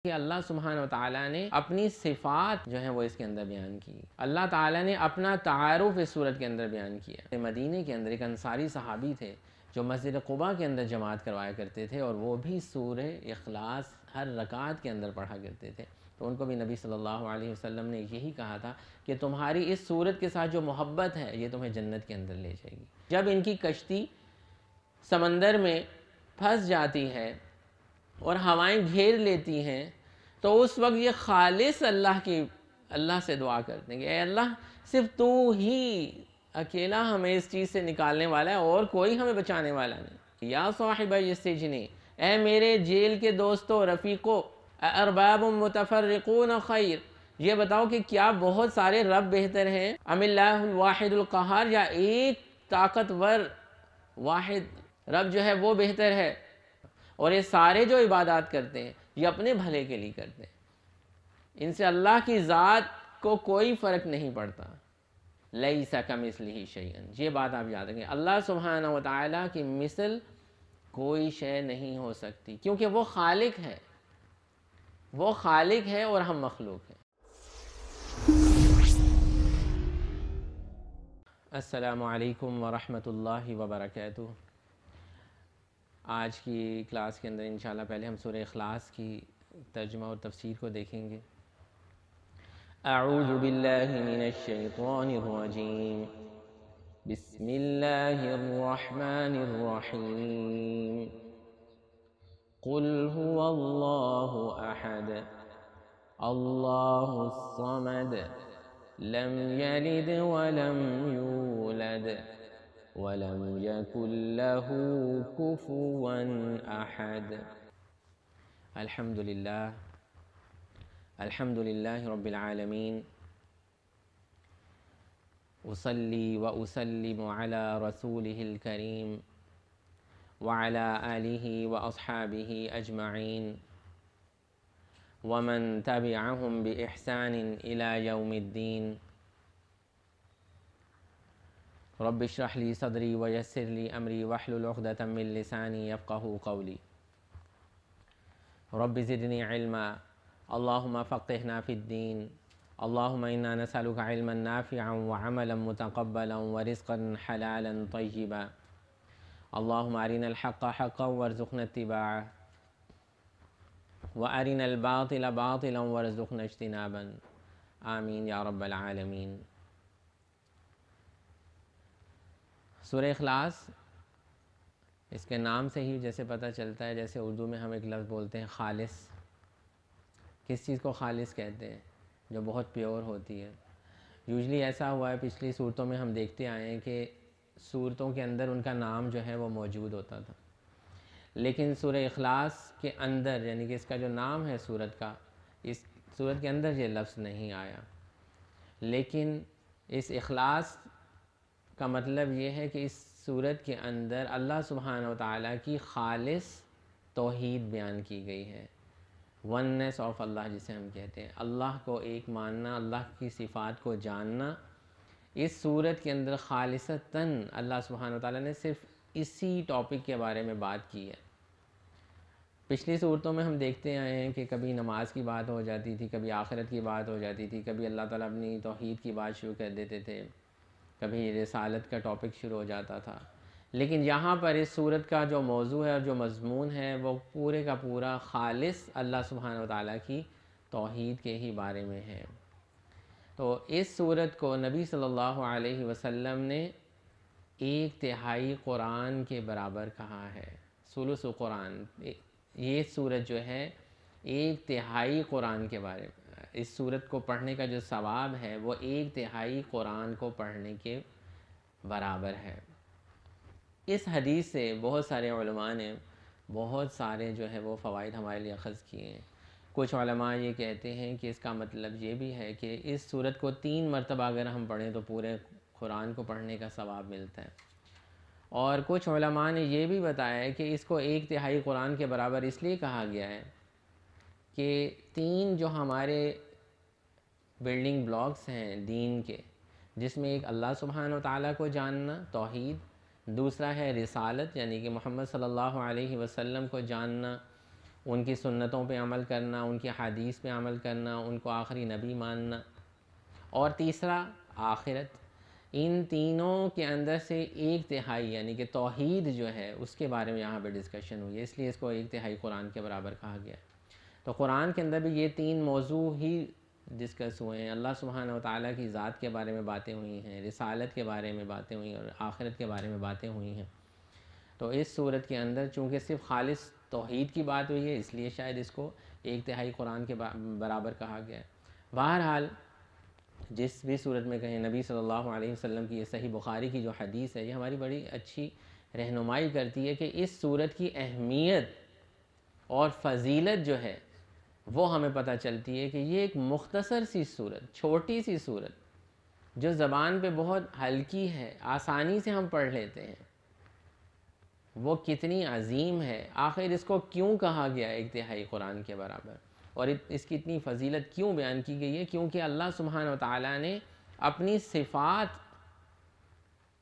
کہ اللہ سبحانہ و تعالیٰ نے اپنی صفات جو ہیں وہ اس کے اندر بیان کی. اللہ تعالیٰ نے اپنا تعارف اس صورت کے اندر بیان کیا. مدینے کے اندر ایک انصاری صحابی تھے جو مسجد قباء کے اندر جماعت کروایا کرتے تھے، اور وہ بھی سورہ اخلاص ہر رکعت کے اندر پڑھا کرتے تھے. تو ان کو بھی نبی صلی اللہ علیہ وسلم نے یہی کہا تھا کہ تمہاری اس صورت کے ساتھ جو محبت ہے یہ تمہیں جنت کے اندر لے جائے گی. جب ان کی کشتی سمندر میں پھنس جاتی ہے اور ہوائیں گھیر لیتی ہیں، تو اس وقت یہ خالص اللہ سے دعا کرتے ہیں کہ اے اللہ، صرف تو ہی اکیلا ہمیں اس چیز سے نکالنے والا ہے، اور کوئی ہمیں بچانے والا نہیں. یا صاحب السجن، اے میرے جیل کے دوستو، رفیقو، ارباب متفرقون خیر، یہ بتاؤ کہ کیا بہت سارے رب بہتر ہیں، ام اللہ الواحد القہار، یا ایک طاقتور واحد رب جو ہے وہ بہتر ہے. اور یہ سارے جو عبادات کرتے ہیں یہ اپنے بھلے کے لیے کرتے ہیں، ان سے اللہ کی ذات کو کوئی فرق نہیں پڑتا. لیس کمثلہ شیء، یہ بات آپ یاد رکھیں، اللہ سبحانہ و تعالیٰ کی مثل کوئی شے نہیں ہو سکتی، کیونکہ وہ خالق ہے، وہ خالق ہے اور ہم مخلوق ہیں. السلام علیکم ورحمۃ اللہ وبرکاتہ. آج کی کلاس کے اندر انشاءاللہ پہلے ہم سورہ اخلاص کی ترجمہ اور تفسیر کو دیکھیں گے. اعوذ باللہ من الشیطان الرجیم، بسم اللہ الرحمن الرحیم. قل هو اللہ احد اللہ الصمد لم یلد ولم یولد وَلَمْ يَكُنْ لَهُ كُفُوًا أَحَدٌ. الحمد للہ رب العالمین، اصلی واسلم علی رسولہ الکریم وعلی آلہ واصحابہ اجمعین ومن تبعہم بإحسان الی یوم الدین. رب اشرح لی صدری ویسر لی امری واحلل عقدۃ من لسانی یفقہوا قولی. رب زدنی علما، اللہم فقہنا فی الدین. اللہم انا نسألک علما نافعا وعملا متقبلا ورزقا حلالا طیبا. اللہم ارنا الحق حقا وارزقنا اتباعہ وارنا الباطل باطلا وارزقنا اجتنابا. آمین یا رب العالمین. سورہ اخلاص، اس کے نام سے ہی جیسے پتہ چلتا ہے، جیسے اردو میں ہم ایک لفظ بولتے ہیں خالص. کس چیز کو خالص کہتے ہیں؟ جو بہت پیور ہوتی ہے. یوزلی ایسا ہوا ہے پچھلی صورتوں میں ہم دیکھتے آئے ہیں کہ صورتوں کے اندر ان کا نام جو ہے وہ موجود ہوتا تھا، لیکن سورہ اخلاص کے اندر، یعنی کہ اس کا جو نام ہے صورت کا، اس صورت کے اندر یہ لفظ نہیں آیا. لیکن اس اخلاص کا مطلب یہ ہے کہ اس صورت کے اندر اللہ سبحانہ و تعالیٰ کی خالص توحید بیان کی گئی ہے. وننس آف اللہ جسے ہم کہتے ہیں، اللہ کو ایک ماننا، اللہ کی صفات کو جاننا. اس صورت کے اندر خالصتاً اللہ سبحانہ و تعالیٰ نے صرف اسی ٹاپک کے بارے میں بات کی ہے. پچھلی صورتوں میں ہم دیکھتے آئے ہیں کہ کبھی نماز کی بات ہو جاتی تھی، کبھی آخرت کی بات ہو جاتی تھی، کبھی اللہ تعالیٰ اپنی توحید کی بات شروع کر دیتے تھے، کبھی رسالت کا ٹاپک شروع ہو جاتا تھا. لیکن یہاں پر اس صورت کا جو موضوع ہے اور جو مضمون ہے وہ پورے کا پورا خالص اللہ سبحانہ و تعالیٰ کی توحید کے ہی بارے میں ہے. تو اس صورت کو نبی صلی اللہ علیہ وسلم نے 1/3 قرآن کے برابر کہا ہے. ثلث قرآن، یہ صورت جو ہے 1/3 قرآن کے بارے میں. اس صورت کو پڑھنے کا جو ثواب ہے وہ 1/3 قرآن کو پڑھنے کے برابر ہے. اس حدیث سے بہت سارے علماء نے بہت سارے جو ہے وہ فوائد ہمارے لیے اخذ کیے ہیں. کچھ علماء یہ کہتے ہیں کہ اس کا مطلب یہ بھی ہے کہ اس صورت کو 3 مرتبہ اگر ہم پڑھیں تو پورے قرآن کو پڑھنے کا ثواب ملتا ہے. اور کچھ علماء نے یہ بھی بتایا ہے کہ اس کو 1/3 قرآن کے برابر اس لیے کہا گیا ہے کہ 3 جو ہمارے بلڈنگ بلاکس ہیں دین کے، جس میں ایک اللہ سبحانہ و تعالیٰ کو جاننا، توحید، دوسرا ہے رسالت یعنی کہ محمد صلی اللہ علیہ وسلم کو جاننا، ان کی سنتوں پہ عمل کرنا، ان کی حدیث پہ عمل کرنا، ان کو آخری نبی ماننا، اور تیسرا آخرت۔ ان تینوں کے اندر سے 1/3 یعنی کہ توحید جو ہے اس کے بارے میں یہاں پہ ڈسکشن ہوئی ہے، اس لیے اس کو 1/3 قرآن کے برابر کہا گیا ہے۔ تو قرآن کے اندر بھی یہ 3 موضوع ہی ڈسکس ہوئے ہیں۔ اللہ سبحانہ و تعالیٰ کی ذات کے بارے میں باتیں ہوئی ہیں، رسالت کے بارے میں باتیں ہوئی ہیں، اور آخرت کے بارے میں باتیں ہوئی ہیں۔ تو اس صورت کے اندر چونکہ صرف خالص توحید کی بات ہوئی ہے، اس لیے شاید اس کو 1/3 قرآن کے برابر کہا گیا ہے۔ بہرحال جس بھی صورت میں کہیں، نبی صلی اللہ علیہ وسلم کی یہ صحیح بخاری کی جو حدیث ہے، یہ ہماری بڑی اچھی رہنمائی کرتی ہے کہ اس صورت کی اہمیت اور فضیلت جو ہے وہ ہمیں پتہ چلتی ہے کہ یہ ایک مختصر سی صورت، چھوٹی سی صورت جو زبان پہ بہت ہلکی ہے، آسانی سے ہم پڑھ لیتے ہیں، وہ کتنی عظیم ہے۔ آخر اس کو کیوں کہا گیا 1/3 قرآن کے برابر، اور اس کی اتنی فضیلت کیوں بیان کی گئی ہے؟ کیونکہ اللہ سبحانہ و تعالیٰ نے اپنی صفات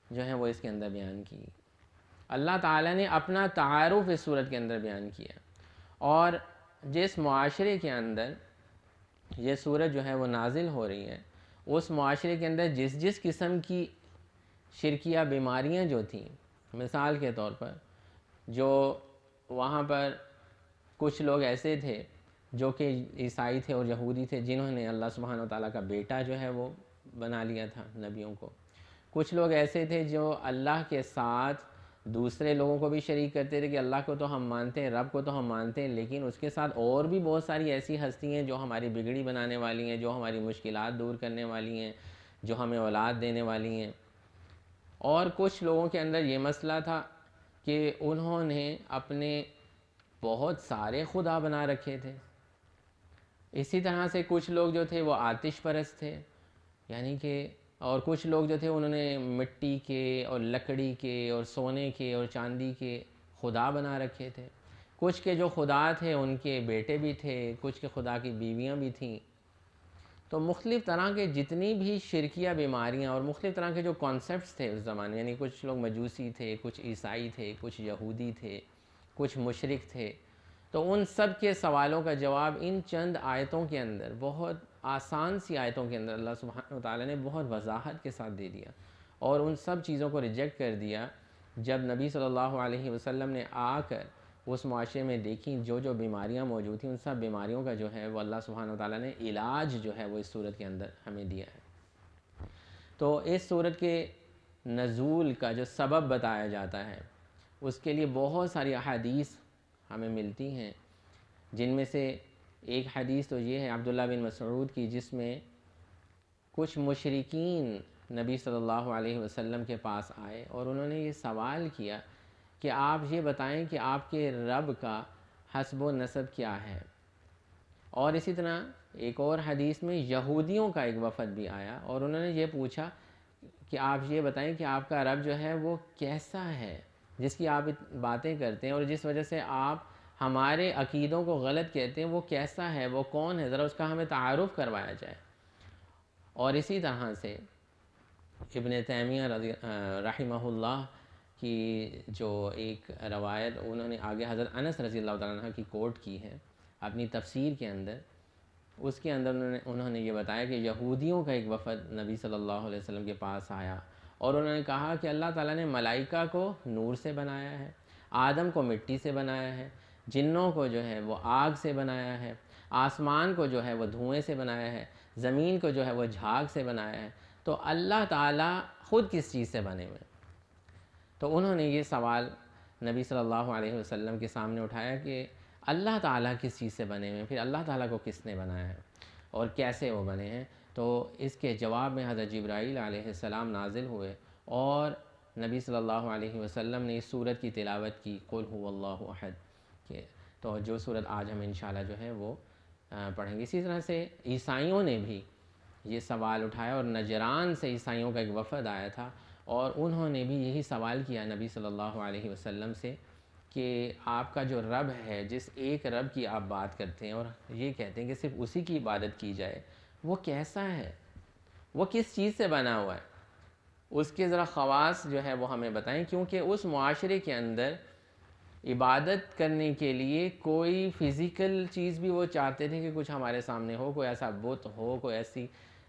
جو ہیں وہ اس کے اندر بیان کی۔ اللہ تعالیٰ نے اپنا تعارف اس صورت کے اندر بیان کیا، اور جس معاشرے کے اندر یہ صورت جو ہے وہ نازل ہو رہی ہے، اس معاشرے کے اندر جس قسم کی شرکیہ بیماریاں جو تھیں، مثال کے طور پر جو وہاں پر کچھ لوگ ایسے تھے جو کہ عیسائی تھے اور یہودی تھے، جنہوں نے اللہ سبحانہ و تعالیٰ کا بیٹا جو ہے وہ بنا لیا تھا نبیوں کو۔ کچھ لوگ ایسے تھے جو اللہ کے ساتھ دوسرے لوگوں کو بھی شریک کرتے تھے کہ اللہ کو تو ہم مانتے ہیں، رب کو تو ہم مانتے ہیں، لیکن اس کے ساتھ اور بھی بہت ساری ایسی ہستی ہیں جو ہماری بگڑی بنانے والی ہیں، جو ہماری مشکلات دور کرنے والی ہیں، جو ہمیں اولاد دینے والی ہیں۔ اور کچھ لوگوں کے اندر یہ مسئلہ تھا کہ انہوں نے اپنے بہت سارے خدا بنا رکھے تھے۔ اسی طرح سے کچھ لوگ جو تھے وہ آتش پرست تھے، یعنی کہ اور کچھ لوگ جو تھے انہوں نے مٹی کے اور لکڑی کے اور سونے کے اور چاندی کے خدا بنا رکھے تھے۔ کچھ کے جو خدا تھے ان کے بیٹے بھی تھے، کچھ کے خدا کی بیویاں بھی تھیں۔ تو مختلف طرح کے جتنی بھی شرکیہ بیماریاں اور مختلف طرح کے جو کانسیپٹس تھے اس زمانے، یعنی کچھ لوگ مجوسی تھے، کچھ عیسائی تھے، کچھ یہودی تھے، کچھ مشرک تھے، تو ان سب کے سوالوں کا جواب ان چند آیتوں کے اندر، بہت آسان سی آیتوں کے اندر اللہ سبحانہ وتعالی نے بہت وضاحت کے ساتھ دے دیا، اور ان سب چیزوں کو ریجیکٹ کر دیا جب نبی صلی اللہ علیہ وسلم نے آ کر اس معاشرے میں دیکھیں جو بیماریاں موجود تھیں، ان سب بیماریوں کا جو ہے وہ اللہ سبحانہ وتعالی نے علاج جو ہے وہ اس صورت کے اندر ہمیں دیا ہے۔ تو اس صورت کے نزول کا جو سبب بتایا جاتا ہے، اس کے لیے بہت ساری احادیث ہمیں ملتی ہیں، جن میں سے ایک حدیث تو یہ ہے عبداللہ بن مسعود کی، جس میں کچھ مشرکین نبی صلی اللہ علیہ وسلم کے پاس آئے اور انہوں نے یہ سوال کیا کہ آپ یہ بتائیں کہ آپ کے رب کا حسب و نسب کیا ہے۔ اور اسی طرح ایک اور حدیث میں یہودیوں کا ایک وفد بھی آیا اور انہوں نے یہ پوچھا کہ آپ یہ بتائیں کہ آپ کا رب جو ہے وہ کیسا ہے، جس کی آپ باتیں کرتے ہیں اور جس وجہ سے آپ ہمارے عقیدوں کو غلط کہتے ہیں، وہ کیسا ہے، وہ کون ہے، ذرا اس کا ہمیں تعارف کروایا جائے۔ اور اسی طرح سے ابن تیمیہ رحمہ اللہ کی جو ایک روایت انہوں نے آگے حضرت انس رضی اللہ تعالیٰ عنہ کی کوٹ کی ہے اپنی تفسیر کے اندر، اس کے اندر انہوں نے یہ بتایا کہ یہودیوں کا ایک وفد نبی صلی اللہ علیہ وسلم کے پاس آیا اور انہوں نے کہا کہ اللہ تعالیٰ نے ملائکہ کو نور سے بنایا ہے، آدم کو مٹی سے بنایا ہے، جنوں کو جو ہے وہ آگ سے بنایا ہے، آسمان کو جو ہے وہ دھوئیں سے بنایا ہے، زمین کو جو ہے وہ جھاگ سے بنایا ہے، تو اللہ تعالیٰ خود کس چیز سے بنے ہوئے؟ تو انہوں نے یہ سوال نبی صلی اللہ علیہ وسلم کے سامنے اٹھایا کہ اللہ تعالیٰ کس چیز سے بنے ہوئے، پھر اللہ تعالیٰ کو کس نے بنایا ہے اور کیسے وہ بنے ہیں؟ تو اس کے جواب میں حضرت جبرائیل علیہ السلام نازل ہوئے اور نبی صلی اللہ علیہ وسلم نے اس سورت کی تلاوت کی، قل هو اللہ احد، کہ تو جو سورت آج ہم انشاءاللہ جو ہے وہ پڑھیں گے۔ اسی طرح سے عیسائیوں نے بھی یہ سوال اٹھایا اور نجران سے عیسائیوں کا ایک وفد آیا تھا اور انہوں نے بھی یہی سوال کیا نبی صلی اللہ علیہ وسلم سے کہ آپ کا جو رب ہے، جس ایک رب کی آپ بات کرتے ہیں اور یہ کہتے ہیں کہ صرف اسی کی عبادت کی جائے، وہ کیسا ہے، وہ کس چیز سے بنا ہوا ہے، اس کے ذرا خواص جو ہے وہ ہمیں بتائیں، کیونکہ اس معاشرے کے اندر عبادت کرنے کے لیے کوئی فزیکل چیز بھی وہ چاہتے تھے کہ کچھ ہمارے سامنے ہو، کوئی ایسا بت ہو، کوئی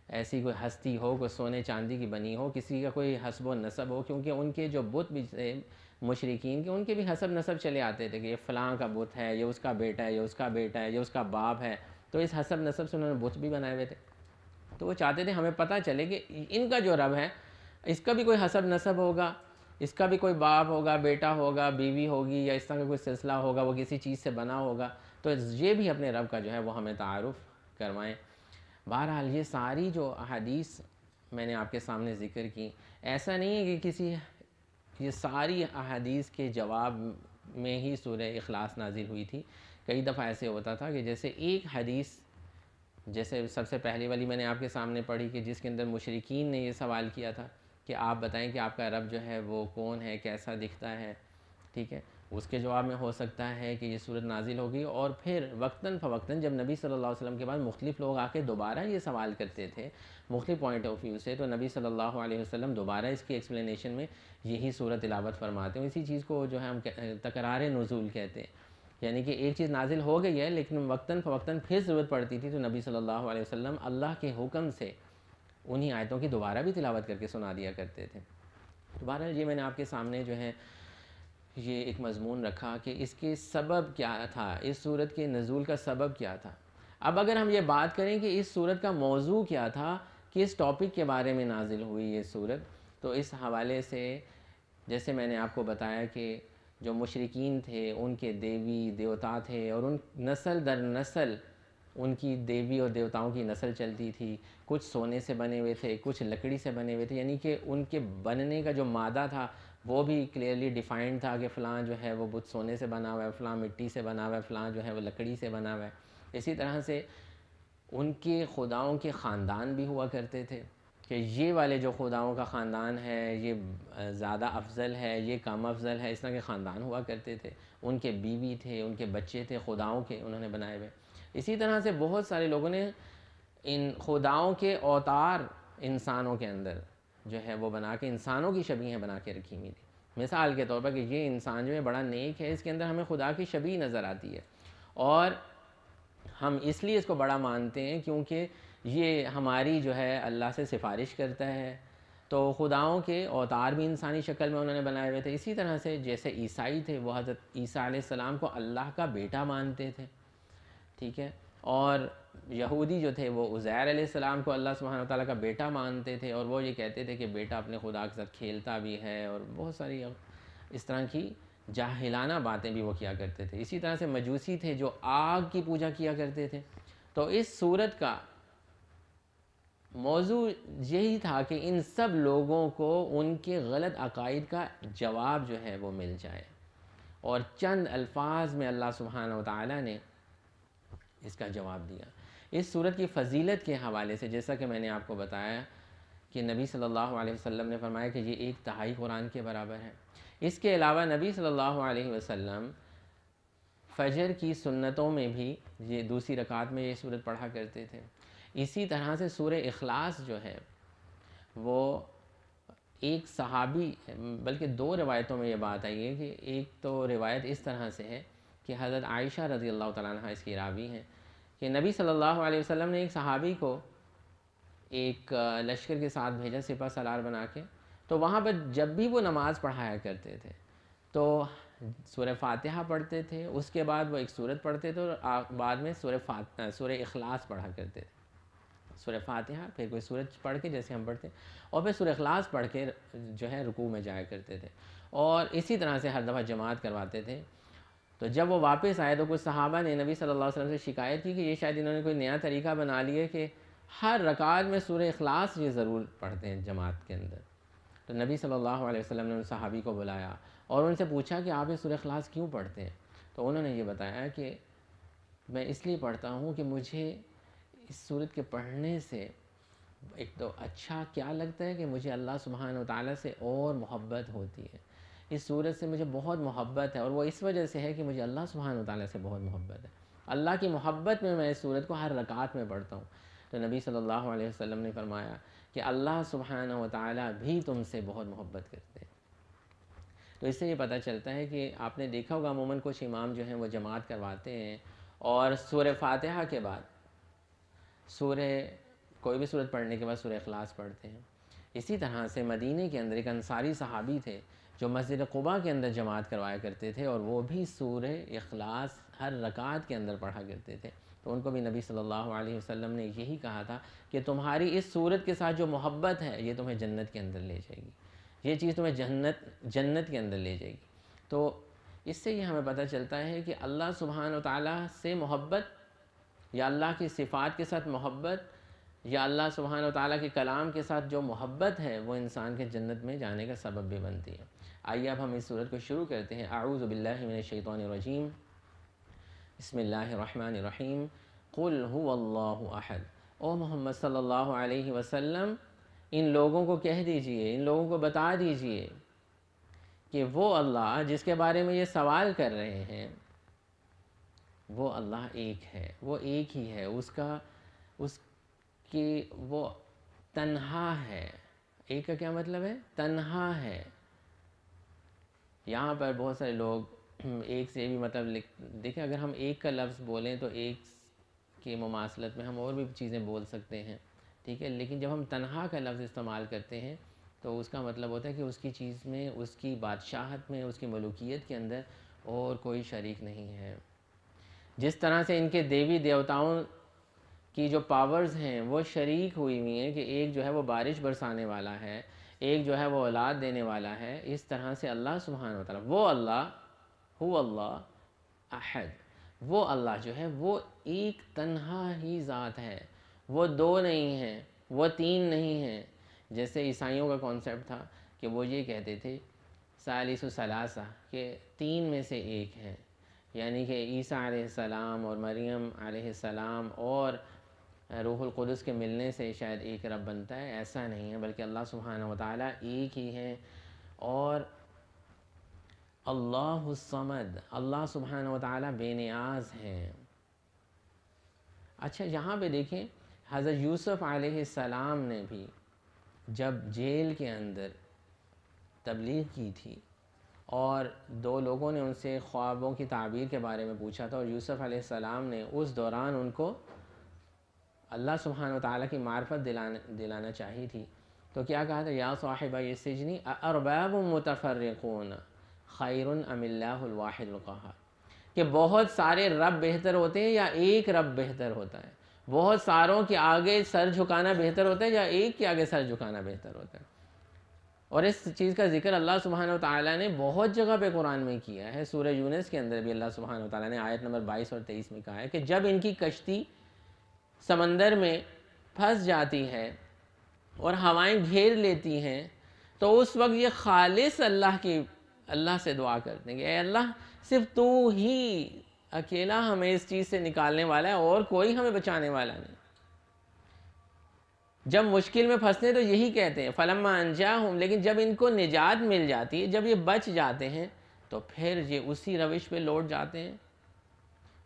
ایسی کوئی ہستی ہو، کوئی سونے چاندی کی بنی ہو، کسی کا کوئی حسب و نسب ہو، کیونکہ ان کے جو بت بھی تھے مشرکین کے، ان کے بھی حسب نسب چلے آتے تھے کہ یہ فلاں کا بت ہے، یہ اس کا بیٹا ہے، یہ اس کا بیٹا ہے، یہ اس کا باپ ہے، تو اس حسب نسب سے انہوں نے بت بھی بنائے ہوئے تھے۔ تو وہ چاہتے تھے ہمیں پتہ چلے کہ ان کا جو رب ہے اس کا بھی کوئی حسب نسب ہوگا، اس کا بھی کوئی باپ ہوگا، بیٹا ہوگا، بیوی ہوگی، یا اس طرح کا کوئی سلسلہ ہوگا، وہ کسی چیز سے بنا ہوگا، تو یہ بھی اپنے رب کا جو ہے وہ ہمیں تعارف کروائیں۔ بہرحال یہ ساری جو احادیث میں نے آپ کے سامنے ذکر کی، ایسا نہیں ہے کہ یہ ساری احادیث کے جواب میں ہی سورہ اخلاص نازل ہوئی تھی۔ کئی دفعہ ایسے ہوتا تھا کہ جیسے ایک حدیث، جیسے سب سے پہلی والی میں نے آپ کے سامنے پڑھی کہ جس کے اندر مشرکین نے یہ سوال کیا تھا کہ آپ بتائیں کہ آپ کا رب جو ہے وہ کون ہے، کیسا دکھتا ہے، ٹھیک ہے، اس کے جواب میں ہو سکتا ہے کہ یہ صورت نازل ہوگی، اور پھر وقتاً فوقتاً جب نبی صلی اللہ علیہ وسلم کے بعد مختلف لوگ آ کے دوبارہ یہ سوال کرتے تھے مختلف پوائنٹ آف ویو سے، تو نبی صلی اللہ علیہ وسلم دوبارہ اس کی ایکسپلینیشن میں یہی صورت تلاوت فرماتے ہیں۔ اسی چیز کو جو ہے ہم تکرار نزول کہتے ہیں، یعنی کہ ایک چیز نازل ہو گئی ہے لیکن وقتاً فوقتاً پھر ضرورت پڑتی تھی تو نبی صلی اللہ علیہ وسلم اللہ کے حکم سے انہی آیتوں کی دوبارہ بھی تلاوت کر کے سنا دیا کرتے تھے۔ تو بہرحال یہ میں نے آپ کے سامنے جو ہے یہ ایک مضمون رکھا کہ اس کے سبب کیا تھا، اس صورت کے نزول کا سبب کیا تھا۔ اب اگر ہم یہ بات کریں کہ اس صورت کا موضوع کیا تھا، کس ٹاپک کے بارے میں نازل ہوئی یہ صورت، تو اس حوالے سے جیسے میں نے آپ کو بتایا کہ جو مشرکین تھے ان کے دیوی دیوتا تھے، اور ان نسل در نسل ان کی دیوی اور دیوتاؤں کی نسل چلتی تھی، کچھ سونے سے بنے ہوئے تھے، کچھ لکڑی سے بنے ہوئے تھے، یعنی کہ ان کے بننے کا جو مادہ تھا وہ بھی کلیئرلی ڈیفائنڈ تھا کہ فلاں جو ہے وہ بت سونے سے بنا ہوا ہے، فلاں مٹی سے بنا ہوا ہے، فلاں جو ہے وہ لکڑی سے بنا ہوا ہے۔ اسی طرح سے ان کے خداؤں کے خاندان بھی ہوا کرتے تھے کہ یہ والے جو خداؤں کا خاندان ہے یہ زیادہ افضل ہے، یہ کم افضل ہے، اس طرح کے خاندان ہوا کرتے تھے، ان کے بیوی تھے، ان کے بچے تھے خداؤں کے، انہوں نے بنائے ہوئے۔ اسی طرح سے بہت سارے لوگوں نے ان خداؤں کے اوتار انسانوں کے اندر جو ہے وہ بنا کے انسانوں کی شبیہیں بنا کے رکھی ہوئی تھی۔ مثال کے طور پر کہ یہ انسان جو ہے بڑا نیک ہے، اس کے اندر ہمیں خدا کی شبیہ نظر آتی ہے، اور ہم اس لیے اس کو بڑا مانتے ہیں کیونکہ یہ ہماری جو ہے اللہ سے سفارش کرتا ہے۔ تو خداؤں کے اوتار بھی انسانی شکل میں انہوں نے بنائے ہوئے تھے۔ اسی طرح سے جیسے عیسائی تھے وہ حضرت عیسیٰ علیہ السلام کو اللہ کا بیٹا مانتے تھے، ٹھیک ہے، اور یہودی جو تھے وہ عزیر علیہ السلام کو اللہ سبحانہ و تعالیٰ کا بیٹا مانتے تھے، اور وہ یہ کہتے تھے کہ بیٹا اپنے خدا کے ساتھ کھیلتا بھی ہے، اور بہت ساری اس طرح کی جاہلانہ باتیں بھی وہ کیا کرتے تھے۔ اسی طرح سے مجوسی تھے جو آگ کی پوجا کیا کرتے تھے۔ تو اس صورت کا موضوع یہی تھا کہ ان سب لوگوں کو ان کے غلط عقائد کا جواب جو ہے وہ مل جائے، اور چند الفاظ میں اللہ سبحانہ و تعالیٰ نے اس کا جواب دیا۔ اس صورت کی فضیلت کے حوالے سے جیسا کہ میں نے آپ کو بتایا کہ نبی صلی اللہ علیہ وسلم نے فرمایا کہ یہ 1/3 قرآن کے برابر ہے۔ اس کے علاوہ نبی صلی اللہ علیہ وسلم فجر کی سنتوں میں بھی یہ دوسری رکعت میں یہ صورت پڑھا کرتے تھے۔ اسی طرح سے سورہ اخلاص جو ہے وہ ایک صحابی، بلکہ 2 روایتوں میں یہ بات آئی ہے کہ ایک تو روایت اس طرح سے ہے کہ حضرت عائشہ رضی اللہ تعالیٰ عنہ اس کی راوی ہیں کہ نبی صلی اللہ علیہ وسلم نے ایک صحابی کو ایک لشکر کے ساتھ بھیجا سپہ سالار بنا کے، تو وہاں پر جب بھی وہ نماز پڑھایا کرتے تھے تو سورہ فاتحہ پڑھتے تھے، اس کے بعد وہ ایک سورت پڑھتے تھے، اور بعد میں سورہ اخلاص پڑھا کرتے تھے۔ سورہ فاتحہ پھر کوئی سورت پڑھ کے جیسے ہم پڑھتے، اور پھر سورہ اخلاص پڑھ کے جو ہے رکوع میں جایا کرتے تھے، اور اسی طرح سے ہر دفعہ جماعت کرواتے تھے۔ تو جب وہ واپس آئے تو کچھ صحابہ نے نبی صلی اللہ علیہ وسلم سے شکایت کی کہ یہ شاید انہوں نے کوئی نیا طریقہ بنا لیا کہ ہر رکعت میں سورہ اخلاص یہ ضرور پڑھتے ہیں جماعت کے اندر۔ تو نبی صلی اللہ علیہ وسلم نے ان صحابی کو بلایا اور ان سے پوچھا کہ آپ یہ سورہ اخلاص کیوں پڑھتے ہیں؟ تو انہوں نے یہ بتایا کہ میں اس لیے پڑھتا ہوں کہ مجھے اس سورت کے پڑھنے سے ایک تو اچھا کیا لگتا ہے کہ مجھے اللہ سبحانہ و تعالیٰ سے اور محبت ہوتی ہے، اس سورت سے مجھے بہت محبت ہے، اور وہ اس وجہ سے ہے کہ مجھے اللہ سبحانہ و تعالیٰ سے بہت محبت ہے، اللہ کی محبت میں اس سورت کو ہر رکعت میں پڑھتا ہوں۔ تو نبی صلی اللہ علیہ وسلم نے فرمایا کہ اللہ سبحانہ و تعالیٰ بھی تم سے بہت محبت کرتے ہیں۔ تو اس سے یہ پتہ چلتا ہے کہ آپ نے دیکھا ہوگا عموماً کچھ امام جو ہیں وہ جماعت کرواتے ہیں اور سورہ فاتحہ کے بعد کوئی بھی سورت پڑھنے کے بعد سورہ اخلاص پڑھتے ہیں. اسی طرح سے مدینے کے اندر ایک انصاری صحابی تھے جو مسجد قباء کے اندر جماعت کروایا کرتے تھے اور وہ بھی سورہ اخلاص ہر رکعت کے اندر پڑھا کرتے تھے. تو ان کو بھی نبی صلی اللہ علیہ وسلم نے یہی کہا تھا کہ تمہاری اس سورت کے ساتھ جو محبت ہے یہ تمہیں جنت کے اندر لے جائے گی, یہ چیز تمہیں جنت کے اندر لے جائے گی. تو اس سے یہ ہمیں پتہ چلتا ہے کہ اللہ سبحانہ و تعالیٰ سے محبت یا اللہ کی صفات کے ساتھ محبت یا اللہ سبحانہ و تعالیٰ کے کلام کے ساتھ جو محبت ہے وہ انسان کے جنت میں جانے کا سبب بھی بنتی ہے. آئیے اب ہم اس سورت کو شروع کرتے ہیں. اعوذ باللہ من الشیطان الرجیم, بسم اللہ الرحمن الرحیم. قل هو اللہ احد. او محمد صلی اللہ علیہ وسلم ان لوگوں کو کہہ دیجئے, ان لوگوں کو بتا دیجئے کہ وہ اللہ جس کے بارے میں یہ سوال کر رہے ہیں وہ اللہ ایک ہے, وہ ایک ہی ہے, اس کی وہ تنہا ہے. ایک کا کیا مطلب ہے؟ تنہا ہے. یہاں پر بہت سارے لوگ ایک سے بھی مطلب دیکھیں, اگر ہم ایک کا لفظ بولیں تو ایک کی مماثلت میں ہم اور بھی چیزیں بول سکتے ہیں, ٹھیک ہے, لیکن جب ہم تنہا کا لفظ استعمال کرتے ہیں تو اس کا مطلب ہوتا ہے کہ اس کی چیز میں, اس کی بادشاہت میں, اس کی ملوکیت کے اندر اور کوئی شریک نہیں ہے. جس طرح سے ان کے دیوی دیوتاؤں کی جو پاورز ہیں وہ شریک ہوئی ہوئی ہیں کہ ایک جو ہے وہ بارش برسانے والا ہے, ایک جو ہے وہ اولاد دینے والا ہے, اس طرح سے اللہ سبحانہ و تعالیٰ وہ اللہ هو اللہ احد, وہ اللہ جو ہے وہ ایک تنہا ہی ذات ہے, وہ دو نہیں ہیں, وہ تین نہیں ہیں. جیسے عیسائیوں کا کانسیپٹ تھا کہ وہ یہ کہتے تھے ثالث ثلاثہ, کہ تین میں سے ایک ہے, یعنی کہ عیسیٰ علیہ السلام اور مریم علیہ السلام اور روح القدس کے ملنے سے شاید ایک رب بنتا ہے. ایسا نہیں ہے, بلکہ اللہ سبحانہ و تعالیٰ ایک ہی ہے. اور اللہ الصمد, اللہ سبحانہ و تعالیٰ بے نیاز ہیں. اچھا یہاں پہ دیکھیں, حضرت یوسف علیہ السلام نے بھی جب جیل کے اندر تبلیغ کی تھی اور دو لوگوں نے ان سے خوابوں کی تعبیر کے بارے میں پوچھا تھا, اور یوسف علیہ السلام نے اس دوران ان کو اللہ سبحانہ و تعالیٰ کی معرفت دلانا چاہی تھی, تو کیا کہا تھا؟ یا صاحبہ السجن ارباب متفرقون خیر ام اللہ الواحد القہار, کہ بہت سارے رب بہتر ہوتے ہیں یا ایک رب بہتر ہوتا ہے, بہت ساروں کے آگے سر جھکانا بہتر ہوتا ہے یا ایک کے آگے سر جھکانا بہتر ہوتا ہے. اور اس چیز کا ذکر اللہ سبحانہ و تعالیٰ نے بہت جگہ پہ قرآن میں کیا ہے. سورہ یونس کے اندر بھی اللہ سبحانہ و تعالیٰ نے آیت نمبر 22 اور 23 میں کہا ہے کہ جب ان کی کشتی سمندر میں پھنس جاتی ہے اور ہوائیں گھیر لیتی ہیں تو اس وقت یہ خالص اللہ سے دعا کرتے ہیں کہ اے اللہ صرف تو ہی اکیلا ہمیں اس چیز سے نکالنے والا ہے اور کوئی ہمیں بچانے والا نہیں. جب مشکل میں پھنستے تو یہی کہتے ہیں فلما انجاہم, لیکن جب ان کو نجات مل جاتی ہے, جب یہ بچ جاتے ہیں تو پھر یہ اسی روش پہ لوٹ جاتے ہیں.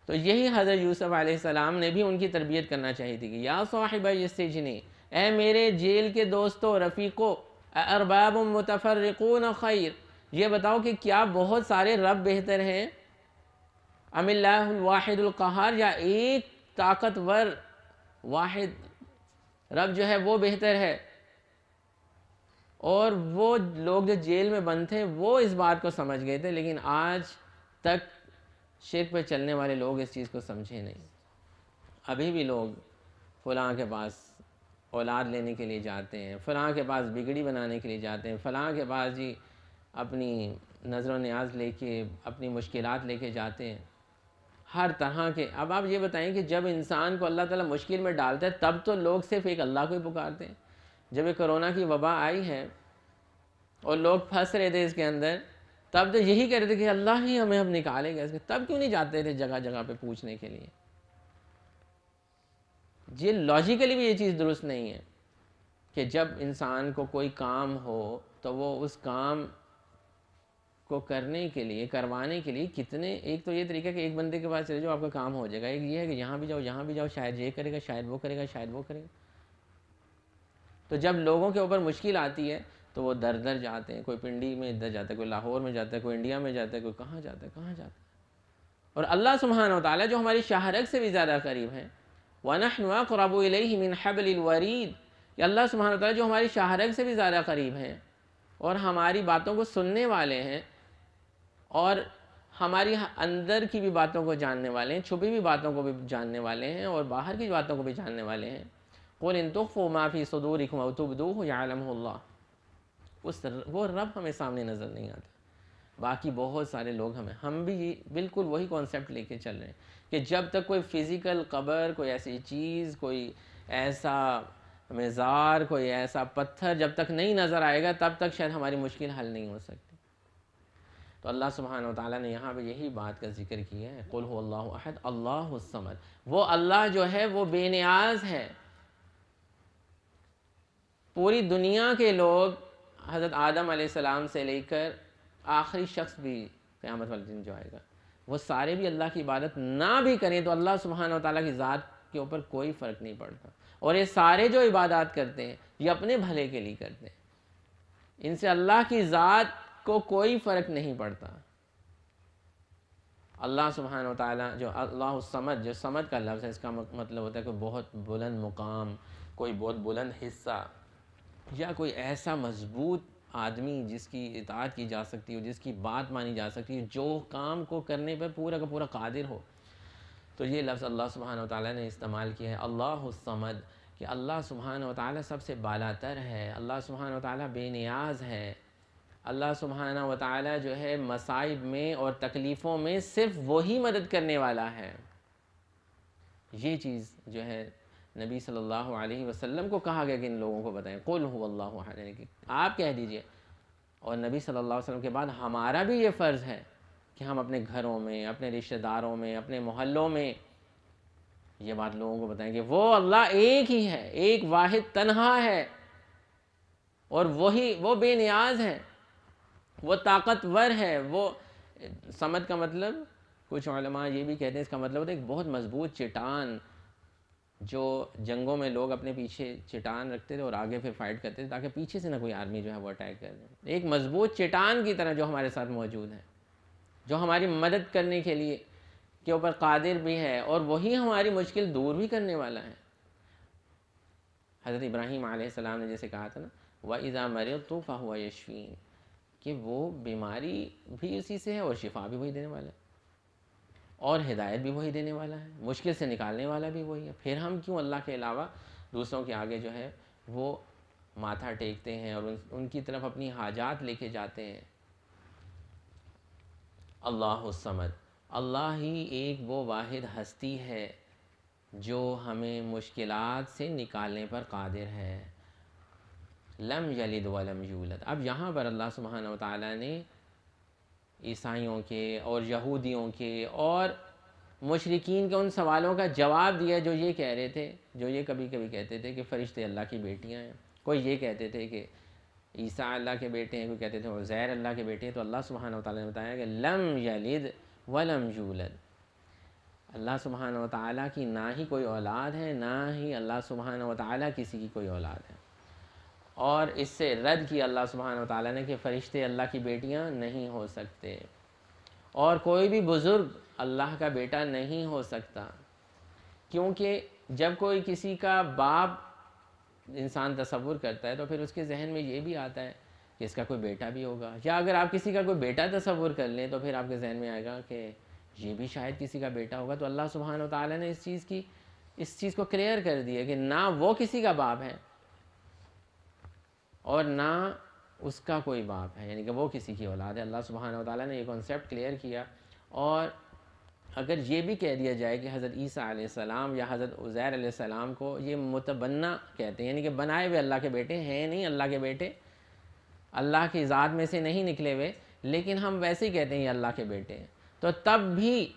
تو یہی حضرت یوسف علیہ السلام نے بھی ان کی تربیت کرنا چاہی تھی کہ یا صاحبہ السجن, اے میرے جیل کے دوستو رفیقو, ارباب متفرقون خیر, یہ بتاؤ کہ کیا بہت سارے رب بہتر ہیں, ام اللہ الواحد القہار, یا ایک طاقتور واحد رب جو ہے وہ بہتر ہے. اور وہ لوگ جو جیل میں بند تھے وہ اس بات کو سمجھ گئے تھے, لیکن آج تک شرک پہ چلنے والے لوگ اس چیز کو سمجھے نہیں. ابھی بھی لوگ فلاں کے پاس اولاد لینے کے لیے جاتے ہیں, فلاں کے پاس بگڑی بنانے کے لیے جاتے ہیں, فلاں کے پاس جی اپنی نظر و نیاز لے کے, اپنی مشکلات لے کے جاتے ہیں, ہر طرح کے. اب آپ یہ بتائیں کہ جب انسان کو اللہ تعالیٰ مشکل میں ڈالتا ہے تب تو لوگ صرف ایک اللہ کو ہی پکارتے ہیں. جب یہ کرونا کی وبا آئی ہے اور لوگ پھنس رہے تھے اس کے اندر, تب تو یہی کہہ رہے تھے کہ اللہ ہی ہمیں اب نکالے گا اس کے, تب کیوں نہیں جاتے تھے جگہ جگہ پہ پوچھنے کے لیے؟ یہ لاجیکلی بھی یہ چیز درست نہیں ہے کہ جب انسان کو کوئی کام ہو تو وہ اس کام کو کرنے کے لیے, کروانے کے لیے کتنے, ایک تو یہ طریقہ کہ ایک بندے کے پاس چلے جاؤ آپ کا کام ہو جائے گا, ایک یہ ہے کہ یہاں بھی جاؤ یہاں بھی جاؤ, شاید یہ کرے گا, شاید وہ کرے گا, شاید وہ کرے گا. تو جب لوگوں کے اوپر مشکل آتی ہے تو وہ در در جاتے ہیں، کوئی پنڈی میں ادھر جاتا ہے، کوئی لاہور میں جاتا ہے، کوئی انڈیا میں جاتا ہے، کوئی کہاں جاتا ہے، کہاں جاتا ہے۔ اور اللہ سبحانہ و تعالیٰ جو ہماری شاہ رگ سے بھی زیادہ قریب ہیں، وَنَحْنُ أَقْرَبُ إِلَيْهِ مِنْ حَبْلِ الْوَرِيدِ، کہ اللہ سبحانہ و تعالیٰ جو ہماری شاہ رگ سے بھی زیادہ قریب ہیں اور ہماری باتوں کو سننے والے ہیں اور ہماری اندر کی بھی باتوں کو جاننے والے ہیں، چھپی بھی باتوں کو بھی جاننے والے ہیں اور باہر کی باتوں کو بھی جاننے والے ہیں۔ قُلْ إِن تُخْفُوا مَا فِي صُدُورِكُمْ أَوْ تُبْدُوهُ يَعْلَمْهُ اللَّهُ، وہ رب ہمیں سامنے نظر نہیں آتا۔ باقی بہت سارے لوگ ہم بھی بالکل وہی کانسیپٹ لے کے چل رہے ہیں کہ جب تک کوئی فزیکل قبر، کوئی ایسی چیز، کوئی ایسا مزار، کوئی ایسا پتھر جب تک نہیں نظر آئے گا تب تک شاید ہماری مشکل حل نہیں ہو سکتی۔ تو اللہ سبحانہ و تعالیٰ نے یہاں پہ یہی بات کا ذکر کیا ہے، قُلْ هُوَ اللَّهُ أَحَدٌ اللَّهُ الصَّمَدُ، وہ اللہ جو ہے وہ بے نیاز ہے۔ پوری دنیا کے لوگ حضرت آدم علیہ السلام سے لے کر آخری شخص بھی قیامت والے دن جو آئے گا، وہ سارے بھی اللہ کی عبادت نہ بھی کریں تو اللہ سبحانہ و تعالیٰ کی ذات کے اوپر کوئی فرق نہیں پڑتا، اور یہ سارے جو عبادات کرتے ہیں یہ اپنے بھلے کے لیے کرتے ہیں، ان سے اللہ کی ذات کو کوئی فرق نہیں پڑتا۔ اللہ سبحانہ و تعالیٰ جو اللہ الصمد، جو صمد کا لفظ ہے اس کا مطلب ہوتا ہے کوئی بہت بلند مقام، کوئی بہت بلند حصہ، یا کوئی ایسا مضبوط آدمی جس کی اطاعت کی جا سکتی ہو، جس کی بات مانی جا سکتی ہے، جو کام کو کرنے پر پورا کا پورا قادر ہو۔ تو یہ لفظ اللہ سبحانہ و تعالیٰ نے استعمال کیا ہے، اللہ الصمد، کہ اللہ سبحانہ و تعالیٰ سب سے بالاتر ہے، اللہ سبحانہ و تعالیٰ بے نیاز ہے، اللہ سبحانہ و تعالیٰ جو ہے مصائب میں اور تکلیفوں میں صرف وہی مدد کرنے والا ہے۔ یہ چیز جو ہے نبی صلی اللہ علیہ وسلم کو کہا گیا کہ ان لوگوں کو بتائیں، قُلْ هُوَ اللَّهُ أَحَدٌ، آپ کہہ دیجئے۔ اور نبی صلی اللہ علیہ وسلم کے بعد ہمارا بھی یہ فرض ہے کہ ہم اپنے گھروں میں، اپنے رشتہ داروں میں، اپنے محلوں میں یہ بات لوگوں کو بتائیں کہ وہ اللہ ایک ہی ہے، ایک واحد تنہا ہے، اور وہ بے نیاز ہے، وہ طاقتور ہے۔ وہ صمد کا مطلب کچھ علماء یہ بھی کہتے ہیں اس کا مطلب ہوتا ہے ایک بہت مضبوط چٹان، جو جنگوں میں لوگ اپنے پیچھے چٹان رکھتے تھے اور آگے پھر فائٹ کرتے تھے تاکہ پیچھے سے نہ کوئی آرمی جو ہے وہ اٹیک کر دے، ایک مضبوط چٹان کی طرح جو ہمارے ساتھ موجود ہے، جو ہماری مدد کرنے کے لیے کے اوپر قادر بھی ہے، اور وہی ہماری مشکل دور بھی کرنے والا ہے۔ حضرت ابراہیم علیہ السلام نے جیسے کہا تھا نا، وَإِذَا مَرِضْتُ فَهُوَ يَشْفِينِ، کہ وہ بیماری بھی اسی سے ہے اور شفا بھی وہی دینے والا ہے، اور ہدایت بھی وہی دینے والا ہے، مشکل سے نکالنے والا بھی وہی ہے۔ پھر ہم کیوں اللہ کے علاوہ دوسروں کے آگے جو ہے وہ ماتھا ٹیکتے ہیں اور ان کی طرف اپنی حاجات لے کے جاتے ہیں۔ اللہ الصمد، اللہ ہی ایک وہ واحد ہستی ہے جو ہمیں مشکلات سے نکالنے پر قادر ہے۔ لم یلد ولم یولد، اب یہاں پر اللہ سبحانہ و تعالیٰ نے عیسائیوں کے اور یہودیوں کے اور مشرکین کے ان سوالوں کا جواب دیا جو یہ کہہ رہے تھے، جو یہ کبھی کبھی کہتے تھے کہ فرشتے اللہ کی بیٹیاں ہیں، کوئی یہ کہتے تھے کہ عیسیٰ اللہ کے بیٹے ہیں، کوئی کہتے تھے عزیر اللہ کے بیٹے ہیں۔ تو اللہ سبحانہ و تعالیٰ نے بتایا کہ لم یلد ولم یولد، اللہ سبحانہ و تعالیٰ کی نہ ہی کوئی اولاد ہے، نہ ہی اللہ سبحانہ و تعالیٰ کسی کی کوئی اولاد ہے۔ اور اس سے رد کیا اللہ سبحانہ و تعالیٰ نے کہ فرشتے اللہ کی بیٹیاں نہیں ہو سکتے، اور کوئی بھی بزرگ اللہ کا بیٹا نہیں ہو سکتا، کیونکہ جب کوئی کسی کا باپ انسان تصور کرتا ہے تو پھر اس کے ذہن میں یہ بھی آتا ہے کہ اس کا کوئی بیٹا بھی ہوگا، یا اگر آپ کسی کا کوئی بیٹا تصور کر لیں تو پھر آپ کے ذہن میں آئے گا کہ یہ بھی شاید کسی کا بیٹا ہوگا۔ تو اللہ سبحانہ و تعالیٰ نے اس چیز کو کلیئر کر دیا کہ نہ وہ کسی کا باپ ہے اور نہ اس کا کوئی باپ ہے، یعنی کہ وہ کسی کی اولاد ہے۔ اللہ سبحانہ و تعالیٰ نے یہ کانسیپٹ کلیئر کیا۔ اور اگر یہ بھی کہہ دیا جائے کہ حضرت عیسیٰ علیہ السلام یا حضرت عزیر علیہ السلام کو یہ متبنہ کہتے ہیں، یعنی کہ بنائے ہوئے اللہ کے بیٹے ہیں، نہیں اللہ کے بیٹے، اللہ کی ذات میں سے نہیں نکلے ہوئے، لیکن ہم ویسے ہی کہتے ہیں یہ اللہ کے بیٹے ہیں، تو تب بھی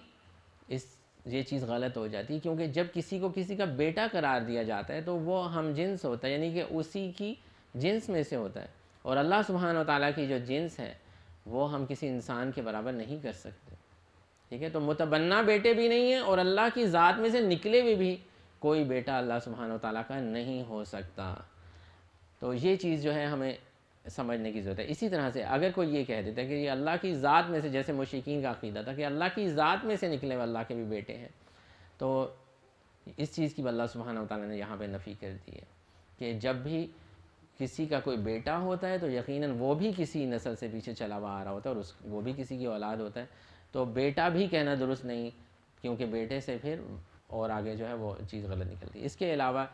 یہ چیز غلط ہو جاتی ہے، کیونکہ جب کسی کو کسی کا بیٹا قرار دیا جاتا ہے تو وہ ہم جنس ہوتا ہے، یعنی کہ اسی کی جنس میں سے ہوتا ہے، اور اللہ سبحانہ و تعالیٰ کی جو جنس ہے وہ ہم کسی انسان کے برابر نہیں کر سکتے، ٹھیک ہے؟ تو متبنہ بیٹے بھی نہیں ہیں، اور اللہ کی ذات میں سے نکلے ہوئے بھی کوئی بیٹا اللہ سبحانہ و تعالیٰ کا نہیں ہو سکتا۔ تو یہ چیز جو ہے ہمیں سمجھنے کی ضرورت ہے۔ اسی طرح سے اگر کوئی یہ کہہ دیتا ہے کہ یہ اللہ کی ذات میں سے، جیسے مشرکین کا عقیدہ تھا کہ اللہ کی ذات میں سے نکلے ہوئے اللہ کے بھی بیٹے ہیں، تو اس چیز کی اللہ سبحانہ وتعالیٰ نے یہاں پہ نفی کر دی ہے کہ جب بھی کسی کا کوئی بیٹا ہوتا ہے تو یقیناً وہ بھی کسی نسل سے پیچھے چلا ہوا آ رہا ہوتا ہے، اور وہ بھی کسی کی اولاد ہوتا ہے، تو بیٹا بھی کہنا درست نہیں، کیونکہ بیٹے سے پھر اور آگے جو ہے وہ چیز غلط نکلتی ہے۔ اس کے علاوہ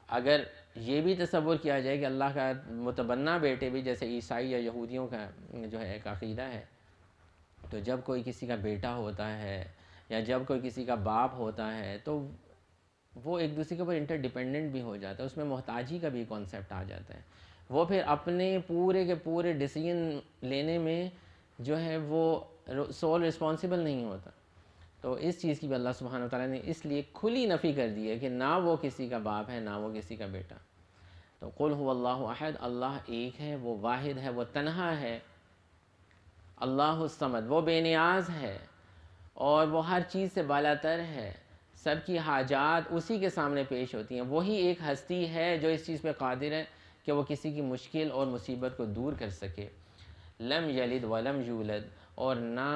اگر یہ بھی تصور کیا جائے کہ اللہ کا متبنہ بیٹے بھی، جیسے عیسائی یا یہودیوں کا جو ہے ایک عقیدہ ہے، تو جب کوئی کسی کا بیٹا ہوتا ہے یا جب کوئی کسی کا باپ ہوتا ہے تو وہ ایک دوسرے کے اوپر انٹر ڈیپینڈنٹ بھی ہو جاتا ہے، اس میں محتاجی کا بھی کانسیپٹ آ جاتا ہے، وہ پھر اپنے پورے کے پورے ڈیسیجن لینے میں جو ہے وہ سول رسپانسبل نہیں ہوتا۔ تو اس چیز کی بھی اللہ سبحانہ وتعالیٰ نے اس لیے کھلی نفی کر دی ہے کہ نہ وہ کسی کا باپ ہے، نہ وہ کسی کا بیٹا۔ تو قل هو اللہ احد، اللہ ایک ہے، وہ واحد ہے، وہ تنہا ہے، اللہ الصمد، وہ بے نیاز ہے اور وہ ہر چیز سے بالاتر ہے، سب کی حاجات اسی کے سامنے پیش ہوتی ہیں، وہی ایک ہستی ہے جو اس چیز پہ قادر ہے کہ وہ کسی کی مشکل اور مصیبت کو دور کر سکے۔ لم یلد ولم یولد، اور نہ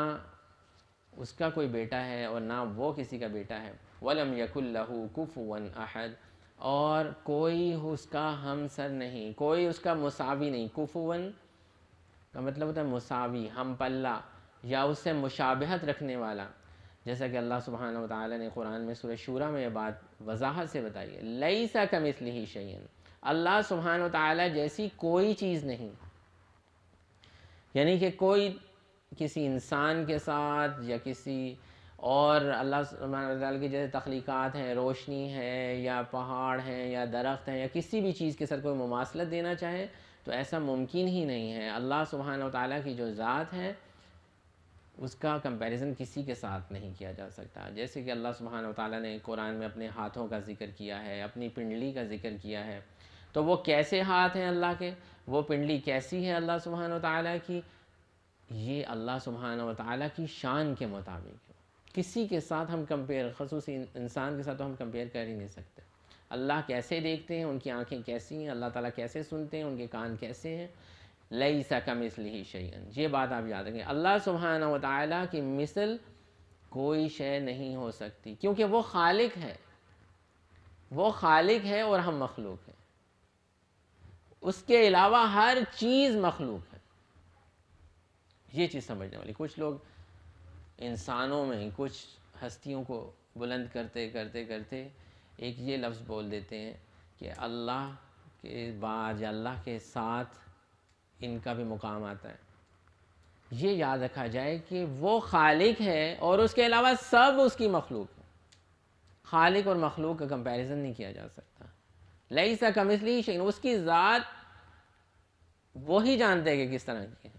اس کا کوئی بیٹا ہے اور نہ وہ کسی کا بیٹا ہے۔ وَلَمْ يَكُنْ لَهُ كُفُوًا أَحَدٌ، اور کوئی اس کا ہمسر نہیں، کوئی اس کا مساوی نہیں۔ کفواً کا مطلب ہوتا ہے مساوی، ہم پلہ، یا اس سے مشابہت رکھنے والا، جیسا کہ اللہ سبحانہ وتعالیٰ نے قرآن میں سورہ شورى میں یہ بات وضاحت سے بتائی ہے، لَيْسَ كَمِثْلِهِ شَيْءٌ، اللہ سبحانہ وتعالیٰ جیسی کوئی چیز نہیں، یعنی کہ کوئی کسی انسان کے ساتھ یا کسی اور اللہ سبحانہ وتعالیٰ کی جیسے تخلیقات ہیں، روشنی ہے یا پہاڑ ہیں یا درخت ہیں یا کسی بھی چیز کے ساتھ کوئی مماثلت دینا چاہے تو ایسا ممکن ہی نہیں ہے۔ اللہ سبحانہ وتعالیٰ کی جو ذات ہے اس کا کمپیریزن کسی کے ساتھ نہیں کیا جا سکتا۔ جیسے کہ اللہ سبحانہ وتعالیٰ نے قرآن میں اپنے ہاتھوں کا ذکر کیا ہے، اپنی پنڈلی کا ذکر کیا ہے، تو وہ کیسے ہاتھ ہیں اللہ کے، وہ پنڈلی کیسی ہے اللہ سبحانہ وتعالیٰ کی، یہ اللہ سبحانہ وتعالیٰ کی شان کے مطابق ہے، کسی کے ساتھ ہم کمپیئر، خصوصی انسان کے ساتھ تو ہم کمپیئر کر ہی نہیں سکتے۔ اللہ کیسے دیکھتے ہیں، ان کی آنکھیں کیسی ہیں، اللہ تعالیٰ کیسے سنتے ہیں، ان کے کان کیسے ہیں، لیس کمثلہ شیء، یہ بات آپ یاد رکھیں، اللہ سبحانہ وتعالیٰ کی مثل کوئی شے نہیں ہو سکتی، کیونکہ وہ خالق ہے، وہ خالق ہے اور ہم مخلوق ہیں، اس کے علاوہ ہر چیز مخلوق ہے۔ یہ چیز سمجھنے والی، کچھ لوگ انسانوں میں کچھ ہستیوں کو بلند کرتے کرتے کرتے ایک یہ لفظ بول دیتے ہیں کہ اللہ کے بعد یا اللہ کے ساتھ ان کا بھی مقام آتا ہے۔ یہ یاد رکھا جائے کہ وہ خالق ہے اور اس کے علاوہ سب اس کی مخلوق ہے، خالق اور مخلوق کا کمپیریزن نہیں کیا جا سکتا۔ لیس کمثلہ شیء، اس کی ذات وہی جانتے ہیں کہ کس طرح کی ہے،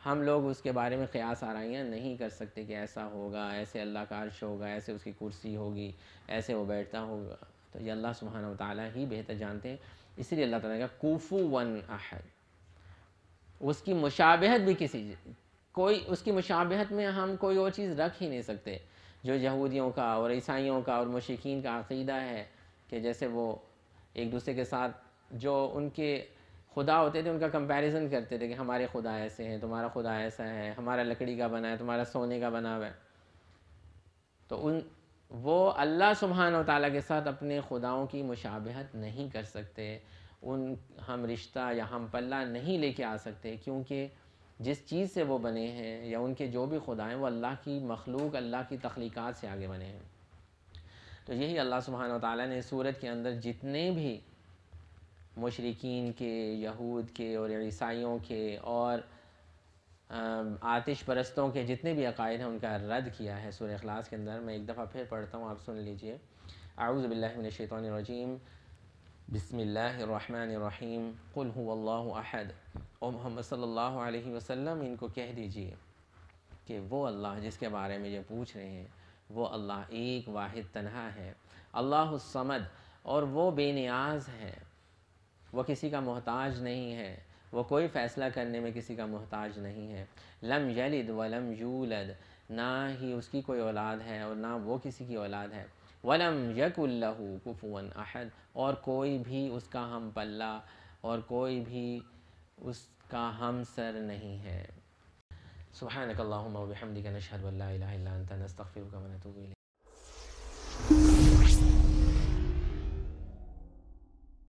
ہم لوگ اس کے بارے میں قیاس آرائیاں نہیں کر سکتے کہ ایسا ہوگا، ایسے اللہ کا عرش ہوگا، ایسے اس کی کرسی ہوگی، ایسے وہ بیٹھتا ہوگا، تو یہ اللہ سبحانہ وتعالیٰ ہی بہتر جانتے ہیں۔ اسی لیے اللہ تعالیٰ کا کفواً احد، اس کی مشابہت بھی کوئی اس کی مشابہت میں ہم کوئی اور چیز رکھ ہی نہیں سکتے، جو یہودیوں کا اور عیسائیوں کا اور مشرکین کا عقیدہ ہے کہ جیسے وہ ایک دوسرے کے ساتھ جو ان کے خدا ہوتے تھے ان کا کمپیریزن کرتے تھے کہ ہمارے خدا ایسے ہیں، تمہارا خدا ایسا ہے، ہمارا لکڑی کا بنا ہے، تمہارا سونے کا بنا ہوا ہے، تو وہ اللہ سبحانہ وتعالیٰ کے ساتھ اپنے خداؤں کی مشابہت نہیں کر سکتے، ہم رشتہ یا ہم پلہ نہیں لے کے آ سکتے، کیونکہ جس چیز سے وہ بنے ہیں یا ان کے جو بھی خدا ہیں وہ اللہ کی مخلوق، اللہ کی تخلیقات سے آگے بنے ہیں۔ تو یہی اللہ سبحانہ وتعالیٰ نے سورت کے اندر جتنے بھی مشرکین کے، یہود کے اور عیسائیوں کے اور آتش پرستوں کے جتنے بھی عقائد ہیں ان کا رد کیا ہے سورہ اخلاص کے اندر۔ میں ایک دفعہ پھر پڑھتا ہوں، آپ سن لیجئے۔ اعوذ باللہ من الشیطان الرجیم، بسم اللہ الرحمن الرحیم، قل هو اللہ احد، او محمد صلی اللہ علیہ وسلم ان کو کہہ دیجئے کہ وہ اللہ جس کے بارے میں یہ پوچھ رہے ہیں وہ اللہ ایک واحد تنہا ہے، اللہ الصمد، اور وہ بے نیاز ہے، وہ کسی کا محتاج نہیں ہے، وہ کوئی فیصلہ کرنے میں کسی کا محتاج نہیں ہے، لم یلد ولم یولد، نہ ہی اس کی کوئی اولاد ہے اور نہ وہ کسی کی اولاد ہے، ولم یکن لہ کفوا احد، اور کوئی بھی اس کا ہم پلہ اور کوئی بھی اس کا ہم سر نہیں ہے۔ سبحانک اللہم و بحمدک نشہد ان لا الہ الا انت نستغفرک و نتوب الیک۔